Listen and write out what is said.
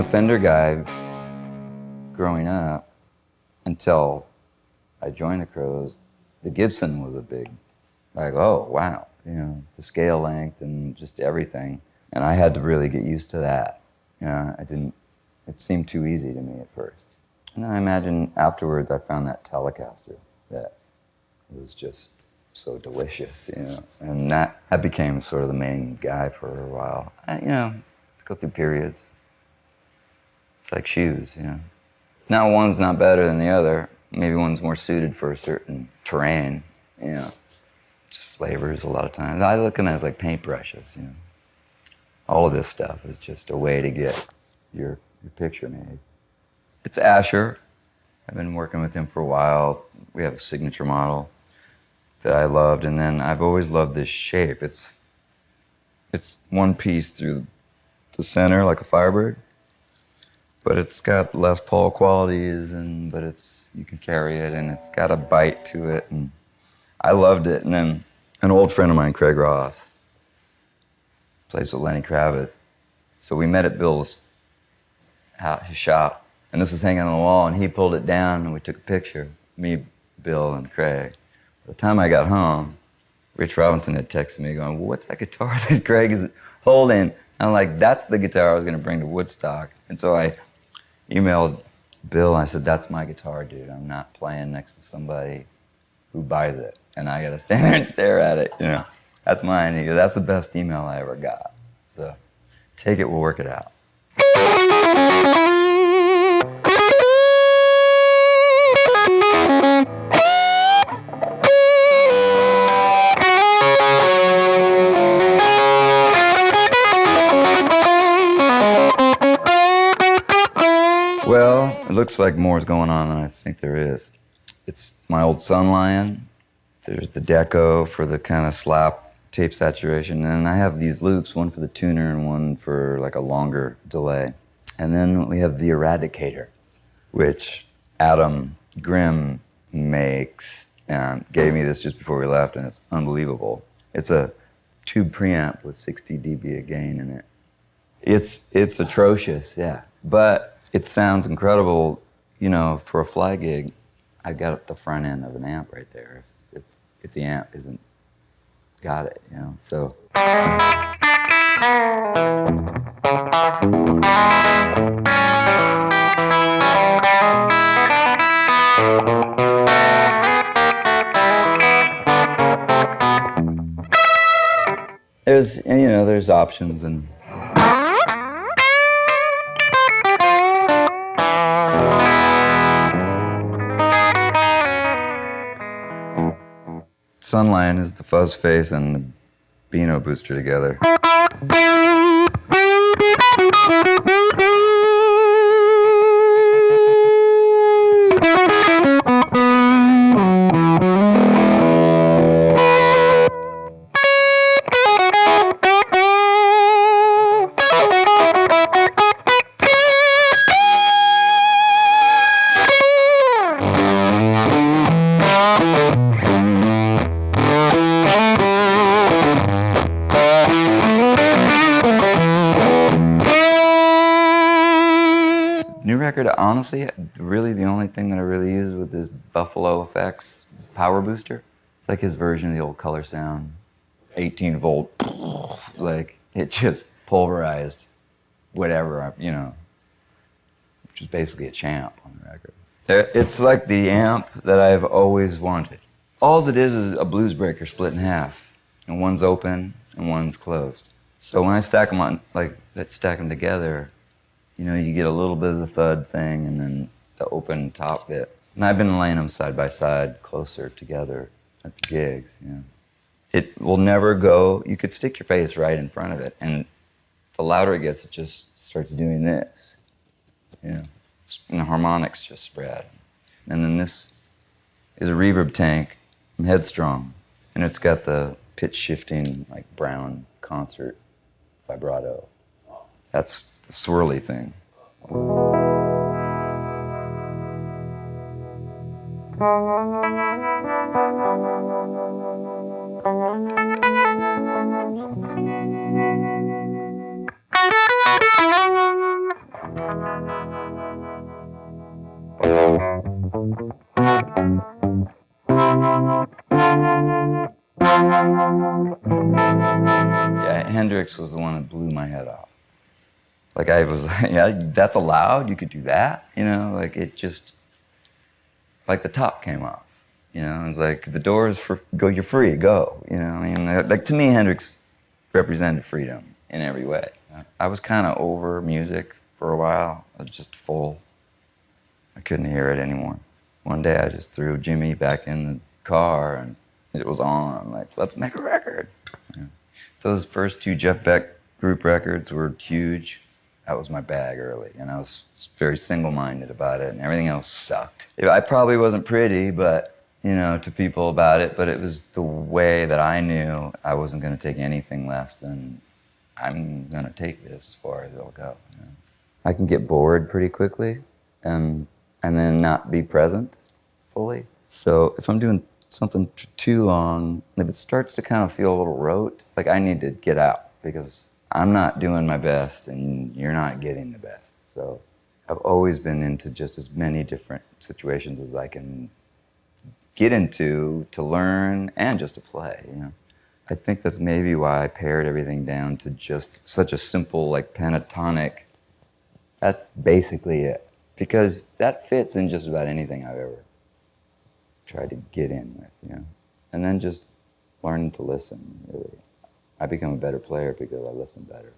Fender guy growing up until I joined the Crows. The Gibson was a big, like, oh, wow, you know, the scale length and just everything. And I had to really get used to that. You know, it seemed too easy to me at first. And then I imagine afterwards I found that Telecaster that was just so delicious, you know. And that became sort of the main guy for a while. You know, go through periods. It's like shoes, you know. Now one's not better than the other. Maybe one's more suited for a certain terrain, you know. Just flavors a lot of times. I look at them as like paintbrushes, you know. All of this stuff is just a way to get your picture made. It's Asher. I've been working with him for a while. We have a signature model that I loved, and then I've always loved this shape. It's one piece through the center, like a Firebird, but it's got Les Paul qualities, but you can carry it, and it's got a bite to it, and I loved it. And then an old friend of mine, Craig Ross, plays with Lenny Kravitz, so we met at Bill's his shop, and this was hanging on the wall, and he pulled it down, and we took a picture, me, Bill, and Craig. By the time I got home, Rich Robinson had texted me going, well, what's that guitar that Craig is holding? I'm like, that's the guitar I was gonna bring to Woodstock. And so I emailed Bill, and I said, that's my guitar, dude. I'm not playing next to somebody who buys it, and I gotta stand there and stare at it, you know. That's mine. He goes, that's the best email I ever got. So take it, we'll work it out. Well, it looks like more is going on than I think there is. It's my old Sunlion. There's the Deco for the kind of slap tape saturation. And I have these loops, one for the tuner and one for like a longer delay. And then we have the Eradicator, which Adam Grimm makes and gave me this just before we left, and it's unbelievable. It's a tube preamp with 60 dB of gain in it. It's atrocious, yeah. But it sounds incredible, you know, for a fly gig. I got the front end of an amp right there if the amp isn't got it, you know, so. There's options and Sunlion is the fuzz face and the Beano booster together. New record, honestly, really the only thing that I really use with this Buffalo Effects power booster. It's like his version of the old Color Sound, 18 volt, like it just pulverized whatever, you know, which is basically a champ on the record. It's like the amp that I've always wanted. All it is a blues breaker split in half, and one's open and one's closed. So when I stack them on, stack them together, you know, you get a little bit of the thud thing and then the open top bit. And I've been laying them side by side closer together at the gigs, you know. It will never go, you could stick your face right in front of it, and the louder it gets, it just starts doing this, you know. And the harmonics just spread. And then this is a reverb tank from Headstrong, and it's got the pitch shifting, like Brown concert vibrato. That's the swirly thing. Hendrix was the one that blew my head off. Like I was like, yeah, that's allowed? You could do that? You know, like it just, like the top came off. You know, it was like, the doors for, go, you're free, go. You know, I mean, like to me, Hendrix represented freedom in every way. I was kind of over music for a while. I was just full. I couldn't hear it anymore. One day I just threw Jimmy back in the car and it was on, like, let's make a record. Yeah. Those first 2 Jeff Beck group records were huge. That was my bag early, and I was very single-minded about it, and everything else sucked. I probably wasn't pretty, but, you know, to people about it, but it was the way that I knew I wasn't gonna take anything less than, I'm gonna take this as far as it'll go. You know? I can get bored pretty quickly, and then not be present fully. So if I'm doing something too long, if it starts to kind of feel a little rote, like I need to get out because I'm not doing my best and you're not getting the best. So I've always been into just as many different situations as I can get into to learn and just to play, you know. I think that's maybe why I pared everything down to just such a simple, like, pentatonic. That's basically it. Because that fits in just about anything I've ever tried to get in with, you know. And then just learning to listen, really. I become a better player because I listen better.